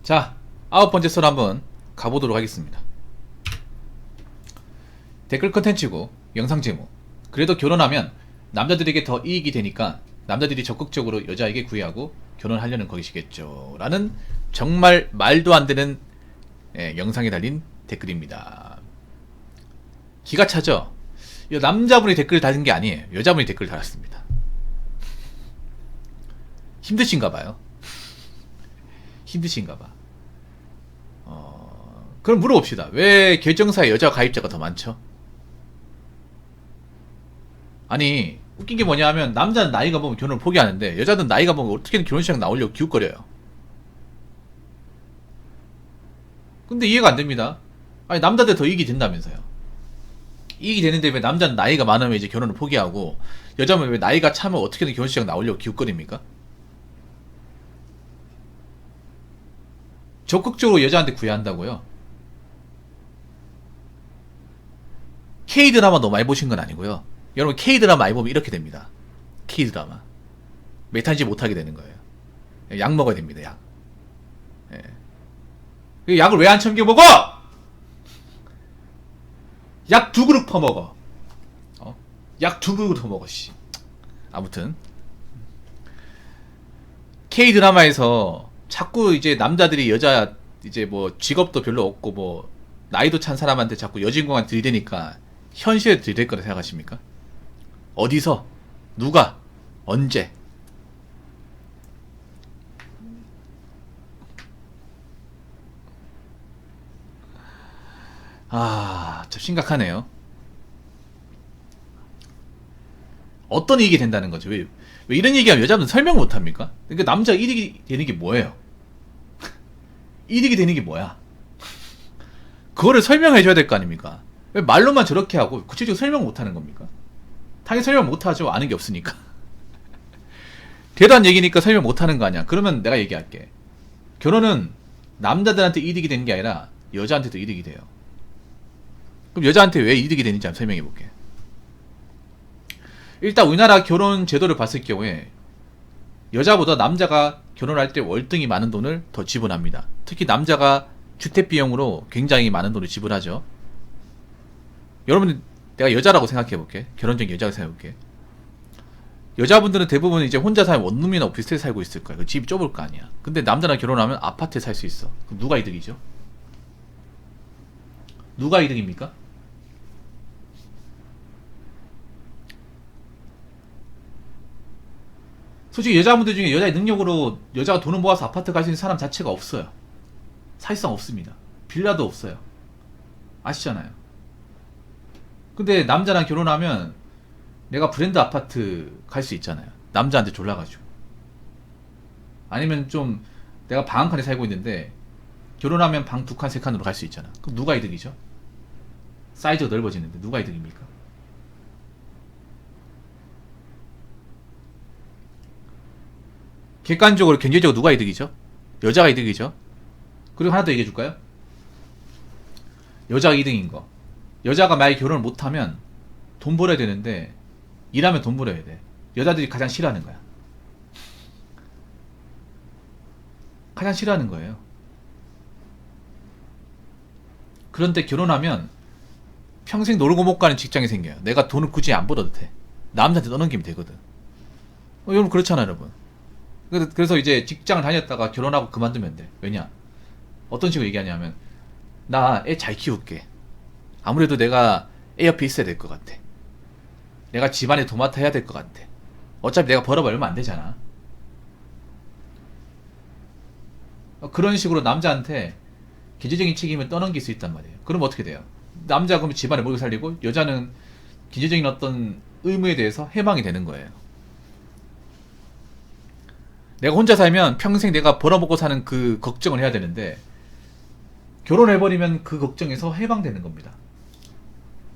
자, 9번째 썰 한번 가보도록 하겠습니다. 댓글 컨텐츠고 영상 제목. 그래도 결혼하면 남자들에게 더 이익이 되니까 남자들이 적극적으로 여자에게 구애하고 결혼하려는 것이겠죠 라는 정말 말도 안 되는 영상에 달린 댓글입니다. 기가 차죠? 이 남자분이 댓글을 달은 게 아니에요. 여자분이 댓글을 달았습니다. 힘드신가봐요. 힘드신가봐. 그럼 물어봅시다. 왜 결정사에 여자 가입자가 더 많죠? 아니, 웃긴 게 뭐냐 하면 남자는 나이가 먹으면 결혼을 포기하는데 여자는 나이가 먹으면 어떻게든 결혼식 나오려고 기웃거려요. 근데 이해가 안 됩니다. 아니, 남자들 더 이익이 된다면서요. 이익이 되는데 왜 남자는 나이가 많으면 이제 결혼을 포기하고 여자는 왜 나이가 차면 어떻게든 결혼식 나오려고 기웃거립니까? 적극적으로 여자한테 구애한다고요? K드라마 너무 많이 보신 건 아니고요. 여러분 K드라마 많이 보면 이렇게 됩니다. K드라마 메탄지 못하게 되는 거예요. 약 먹어야 됩니다. 약. 약을 왜 안 챙겨 먹어? 약 2그릇 퍼먹어. 약 2그릇 퍼먹어. 씨. 아무튼 K드라마에서 자꾸 이제 남자들이 여자 이제 뭐 직업도 별로 없고 뭐 나이도 찬 사람한테 자꾸 여주인공한테 들이대니까 현실에 들이댈 거라 생각하십니까? 어디서? 누가? 언제? 참 심각하네요. 어떤 이익이 된다는 거죠? 왜 이런 얘기하면 여자분은 설명 못 합니까? 그러니까 남자 이득이 되는 게 뭐예요? 이득이 되는 게 뭐야? 그거를 설명해 줘야 될 거 아닙니까? 왜 말로만 저렇게 하고 구체적으로 설명 못 하는 겁니까? 당연히 설명 못 하죠. 아는 게 없으니까. 대단한 얘기니까 설명 못 하는 거 아니야. 그러면 내가 얘기할게. 결혼은 남자들한테 이득이 되는 게 아니라 여자한테도 이득이 돼요. 그럼 여자한테 왜 이득이 되는지 한번 설명해 볼게. 일단 우리나라 결혼 제도를 봤을 경우에 여자보다 남자가 결혼할 때 월등히 많은 돈을 더 지불합니다. 특히 남자가 주택 비용으로 굉장히 많은 돈을 지불하죠. 여러분, 내가 여자라고 생각해 볼게. 결혼적인 여자라고 생각해 볼게. 여자분들은 대부분 이제 혼자 살면 원룸이나 오피스텔에 살고 있을 거야. 그 집이 좁을 거 아니야. 근데 남자랑 결혼하면 아파트에 살 수 있어. 그럼 누가 이득이죠? 누가 이득입니까? 솔직히 여자분들 중에 여자의 능력으로 여자가 돈을 모아서 아파트 갈 수 있는 사람 자체가 없어요. 사실상 없습니다. 빌라도 없어요. 아시잖아요. 근데 남자랑 결혼하면 내가 브랜드 아파트 갈 수 있잖아요. 남자한테 졸라가지고. 아니면 좀 내가 방 한 칸에 살고 있는데 결혼하면 방 2칸, 3칸으로 갈 수 있잖아. 그럼 누가 이득이죠? 사이즈가 넓어지는데 누가 이득입니까? 객관적으로 경제적으로 누가 이득이죠? 여자가 이득이죠. 그리고 하나 더 얘기해 줄까요? 여자가 이득인 거. 여자가 만약에 결혼을 못하면 돈 벌어야 되는데 일하면 돈 벌어야 돼. 여자들이 가장 싫어하는 거야. 가장 싫어하는 거예요. 그런데 결혼하면 평생 놀고 못 가는 직장이 생겨요. 내가 돈을 굳이 안 벌어도 돼. 남자한테 떠넘기면 되거든. 여러분 그렇잖아요, 여러분. 그래서 이제 직장을 다녔다가 결혼하고 그만두면 돼. 왜냐? 어떤 식으로 얘기하냐면 나 애 잘 키울게. 아무래도 내가 애 옆에 있어야 될 것 같아. 내가 집안에 도맡아 해야 될 것 같아. 어차피 내가 벌어봐 얼마 안 되잖아. 그런 식으로 남자한테 경제적인 책임을 떠넘길 수 있단 말이에요. 그럼 어떻게 돼요? 남자가 그러면 집안에 먹여 살리고 여자는 경제적인 어떤 의무에 대해서 해방이 되는 거예요. 내가 혼자 살면 평생 내가 벌어먹고 사는 그 걱정을 해야 되는데 결혼해버리면 그 걱정에서 해방되는 겁니다.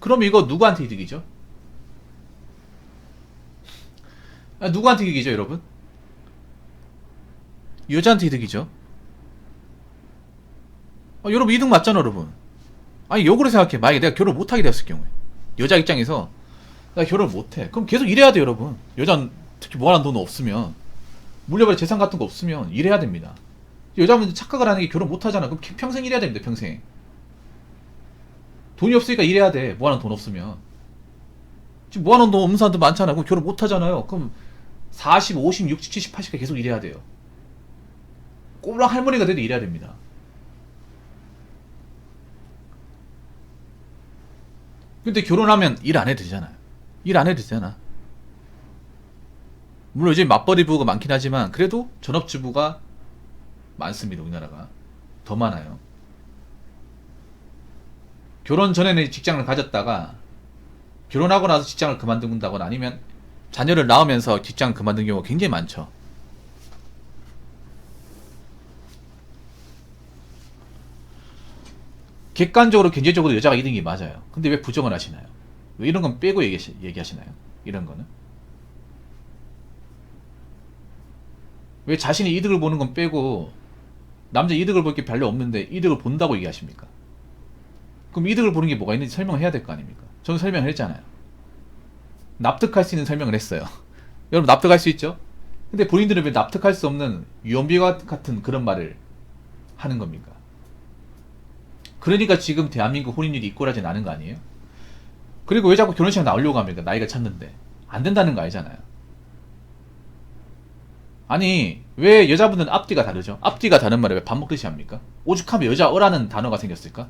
그럼 이거 누구한테 이득이죠? 누구한테 이득이죠, 여러분? 여자한테 이득이죠. 여러분 이득 맞잖아, 여러분. 아니 역으로 생각해. 만약에 내가 결혼 못하게 되었을 경우에 여자 입장에서 나 결혼 못해. 그럼 계속 일해야 돼, 여러분. 여자는 특히 모아놓은 돈 없으면 물려받을 재산 같은 거 없으면 일해야 됩니다. 여자분들 착각을 하는 게 결혼 못 하잖아. 그럼 평생 일해야 됩니다. 평생. 돈이 없으니까 일해야 돼. 모아놓은 돈 없으면. 지금 모아놓은 돈 없는 사람들 많잖아. 그럼 결혼 못 하잖아요. 그럼 40, 50, 60, 70, 80까지 계속 일해야 돼요. 꼴랑 할머니가 돼도 일해야 됩니다. 근데 결혼하면 일 안 해도 되잖아요. 일 안 해도 되잖아. 물론 요즘 맞벌이 부부가 많긴 하지만 그래도 전업주부가 많습니다. 우리나라가 더 많아요. 결혼 전에는 직장을 가졌다가 결혼하고 나서 직장을 그만둔다거나 아니면 자녀를 낳으면서 직장을 그만둔 경우가 굉장히 많죠. 객관적으로 경제적으로 여자가 이등이 맞아요. 근데 왜 부정을 하시나요? 왜 이런 건 빼고 얘기하시나요? 이런 거는 왜 자신이 이득을 보는 건 빼고 남자 이득을 볼 게 별로 없는데 이득을 본다고 얘기하십니까? 그럼 이득을 보는 게 뭐가 있는지 설명을 해야 될 거 아닙니까? 저는 설명을 했잖아요. 납득할 수 있는 설명을 했어요. 여러분 납득할 수 있죠? 근데 본인들은 왜 납득할 수 없는 유언비어 같은 그런 말을 하는 겁니까? 그러니까 지금 대한민국 혼인율이 이꼴하지 않은 거 아니에요? 그리고 왜 자꾸 결혼식 나오려고 합니까? 나이가 찼는데 안 된다는 거 알잖아요. 아니 왜 여자분들은 앞뒤가 다르죠? 앞뒤가 다른 말을 왜 밥 먹듯이 합니까? 오죽하면 여자어라는 단어가 생겼을까?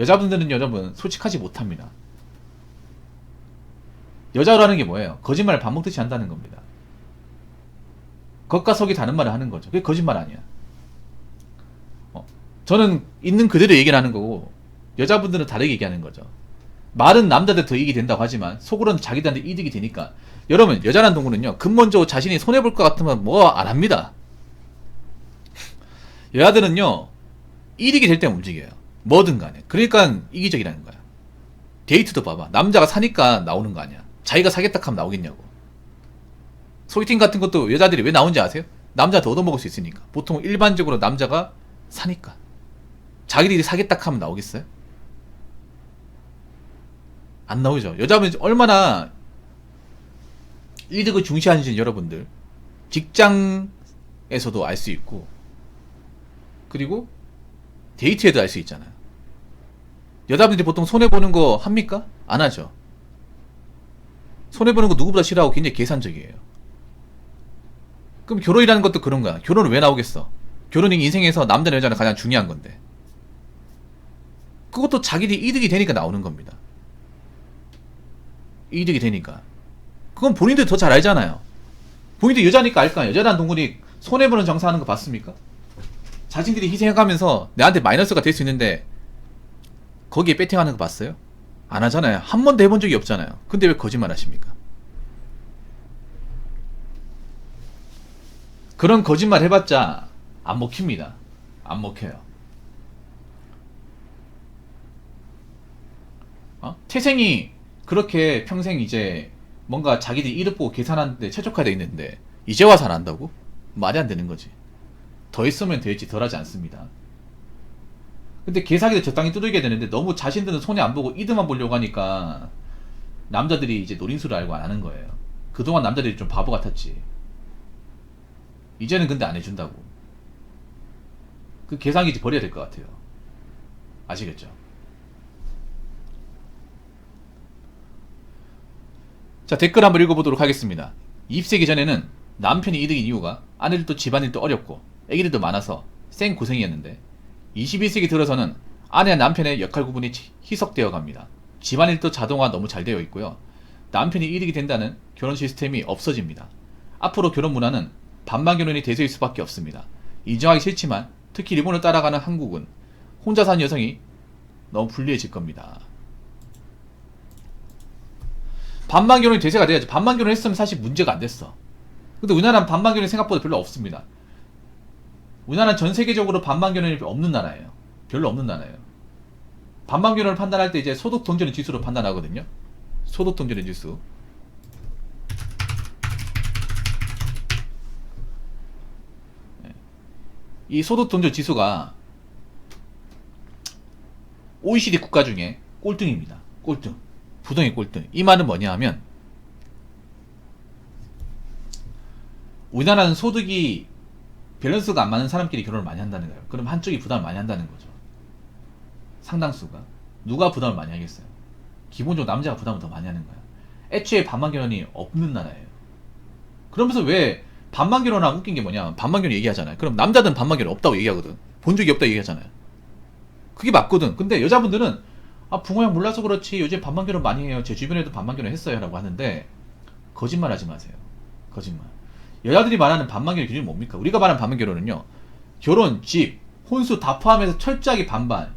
여자분들은 여러분 솔직하지 못합니다. 여자어라는 게 뭐예요? 거짓말을 밥 먹듯이 한다는 겁니다. 겉과 속이 다른 말을 하는 거죠. 그게 거짓말 아니야. 저는 있는 그대로 얘기를 하는 거고 여자분들은 다르게 얘기하는 거죠. 말은 남자들 더 이익이 된다고 하지만 속으로는 자기들한테 이득이 되니까. 여러분 여자란 동물은요 근본적으로 자신이 손해볼 것 같으면 뭐 안 합니다. 여자들은요 이득이 될 때 움직여요. 뭐든 간에. 그러니까 이기적이라는 거야. 데이트도 봐봐. 남자가 사니까 나오는 거 아니야. 자기가 사겠다 하면 나오겠냐고. 소개팅 같은 것도 여자들이 왜 나오는지 아세요? 남자한테 얻어먹을 수 있으니까. 보통 일반적으로 남자가 사니까. 자기들이 사겠다 하면 나오겠어요? 안 나오죠. 여자분이 얼마나 이득을 중시하는지 여러분들 직장에서도 알 수 있고 그리고 데이트에도 알 수 있잖아요. 여자분들이 보통 손해보는 거 합니까? 안 하죠. 손해보는 거 누구보다 싫어하고 굉장히 계산적이에요. 그럼 결혼이라는 것도 그런 거야. 결혼은 왜 나오겠어? 결혼이 인생에서 남자나 여자는 가장 중요한 건데 그것도 자기들이 이득이 되니까 나오는 겁니다. 이득이 되니까. 그건 본인들 더 잘 알잖아요. 본인들 여자니까 알 거 아니에요. 여자라는 동물이 손해보는 장사하는 거 봤습니까? 자신들이 희생해가면서 내한테 마이너스가 될 수 있는데 거기에 배팅하는 거 봤어요? 안 하잖아요. 한 번도 해본 적이 없잖아요. 근데 왜 거짓말 하십니까? 그런 거짓말 해봤자 안 먹힙니다. 안 먹혀요. 태생이 그렇게 평생 이제 뭔가 자기들이 이득 보고 계산하는데 최적화되어 있는데 이제 와서 안 한다고? 말이 안 되는 거지. 더 했으면 되지 덜 하지 않습니다. 근데 개사기들 적당히 두들겨야 되는데 너무 자신들은 손해 안 보고 이득만 보려고 하니까 남자들이 이제 노린수를 알고 안 하는 거예요. 그동안 남자들이 좀 바보 같았지. 이제는 근데 안 해준다고. 그 계산기지 버려야 될 것 같아요. 아시겠죠? 자, 댓글 한번 읽어보도록 하겠습니다. 20세기 전에는 남편이 이득인 이유가 아내들도 집안일도 어렵고 애기들도 많아서 생고생이었는데 21세기 들어서는 아내와 남편의 역할 구분이 희석되어 갑니다. 집안일도 자동화 너무 잘 되어 있고요. 남편이 이득이 된다는 결혼 시스템이 없어집니다. 앞으로 결혼 문화는 반반 결혼이 대세일 수밖에 없습니다. 인정하기 싫지만 특히 일본을 따라가는 한국은 혼자 사는 여성이 너무 불리해질 겁니다. 반반 결혼이 대세가 돼야지. 반반 결혼했으면 사실 문제가 안 됐어. 근데 우리나라는 반반 결혼이 생각보다 별로 없습니다. 우리나라는 전 세계적으로 반반 결혼이 없는 나라예요. 별로 없는 나라예요. 반반 결혼을 판단할 때 이제 소득 동전의 지수로 판단하거든요. 소득 동전의 지수. 이 소득 동전 지수가 OECD 국가 중에 꼴등입니다. 꼴등. 부동의 꼴등. 이 말은 뭐냐 하면 우리나라는 소득이 밸런스가 안 맞는 사람끼리 결혼을 많이 한다는 거예요. 그럼 한쪽이 부담을 많이 한다는 거죠. 상당수가. 누가 부담을 많이 하겠어요? 기본적으로 남자가 부담을 더 많이 하는 거야. 애초에 반만 결혼이 없는 나라예요. 그러면서 왜 반만 결혼하면 웃긴 게 뭐냐? 반만 결혼 얘기하잖아요. 그럼 남자들은 반만 결혼 없다고 얘기하거든. 본 적이 없다고 얘기하잖아요. 그게 맞거든. 근데 여자분들은 아 붕어 형 몰라서 그렇지 요즘 반만 결혼 많이 해요. 제 주변에도 반만 결혼 했어요 라고 하는데 거짓말 하지 마세요. 거짓말. 여자들이 말하는 반만 결혼 기준이 뭡니까? 우리가 말하는 반만 결혼은요, 결혼, 집, 혼수 다 포함해서 철저하게 반반.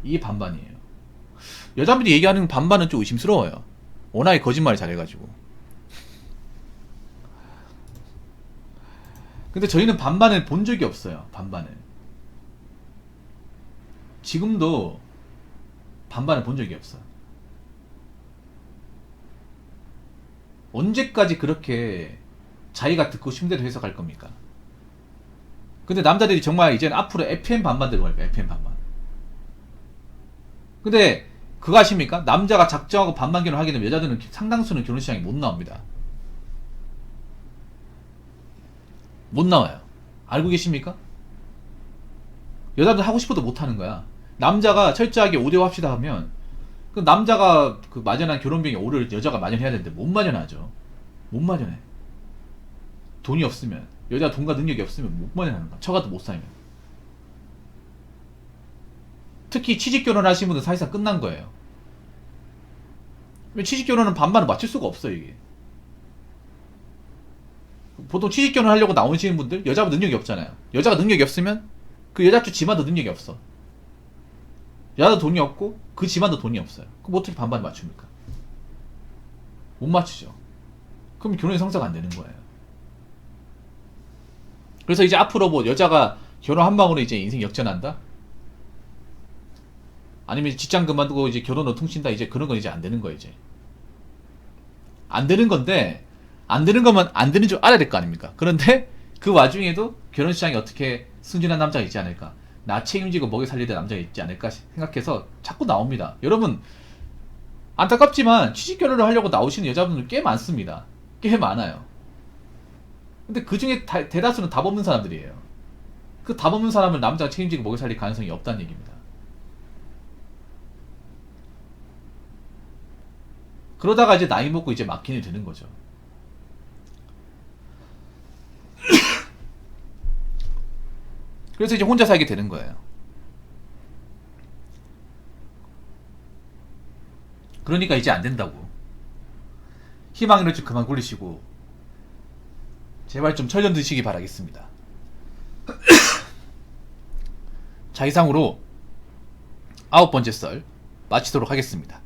이게 반반이에요. 여자분들이 얘기하는 반반은 좀 의심스러워요. 워낙에 거짓말을 잘해가지고. 근데 저희는 반반을 본 적이 없어요. 반반을. 지금도 반반을 본 적이 없어요. 언제까지 그렇게 자기가 듣고 싶은 대로 해석할 겁니까? 근데 남자들이 정말 이제는 앞으로 FM 반반 들어갈 거야. FM 반반. 근데 그거 아십니까? 남자가 작정하고 반반 결혼하게 되면 여자들은 상당수는 결혼 시장에 못 나옵니다. 못 나와요. 알고 계십니까? 여자들 하고 싶어도 못 하는 거야. 남자가 철저하게 5대5 합시다 하면 그 남자가 그 마련한 결혼비용이 5를 여자가 마련해야 되는데 못 마련하죠. 못 마련해. 돈이 없으면, 여자 돈과 능력이 없으면 못 마련하는 거야. 처가도 못 살면. 특히 취직 결혼하신 분들 사실상 끝난 거예요. 취직 결혼은 반반을 맞출 수가 없어요, 이게. 보통 취직 결혼 하려고 나오시는 분들 여자분 능력이 없잖아요. 여자가 능력이 없으면 그 여자 쪽 집안도 능력이 없어. 여자도 돈이 없고 그 집안도 돈이 없어요. 그럼 어떻게 반반 맞춥니까? 못 맞추죠. 그럼 결혼이 성사가 안 되는 거예요. 그래서 이제 앞으로 뭐 여자가 결혼 한 방으로 이제 인생 역전한다? 아니면 직장 그만두고 이제 결혼으로 퉁친다? 이제 그런 건 이제 안 되는 거예요, 이제. 안 되는 건데, 안 되는 거면 안 되는 줄 알아야 될 거 아닙니까? 그런데 그 와중에도 결혼 시장에 어떻게 순진한 남자가 있지 않을까? 나 책임지고 먹여 살릴 때 남자가 있지 않을까 생각해서 자꾸 나옵니다. 여러분, 안타깝지만 취직 결혼을 하려고 나오시는 여자분들 꽤 많습니다. 꽤 많아요. 근데 그 중에 대다수는 답 없는 사람들이에요. 그 답 없는 사람을 남자가 책임지고 먹여 살릴 가능성이 없다는 얘기입니다. 그러다가 이제 나이 먹고 이제 막힌이 되는 거죠. 그래서 이제 혼자 살게 되는 거예요. 그러니까 이제 안 된다고. 희망을 좀 그만 굴리시고 제발 좀 철년 드시기 바라겠습니다. 자, 이상으로 9번째 썰 마치도록 하겠습니다.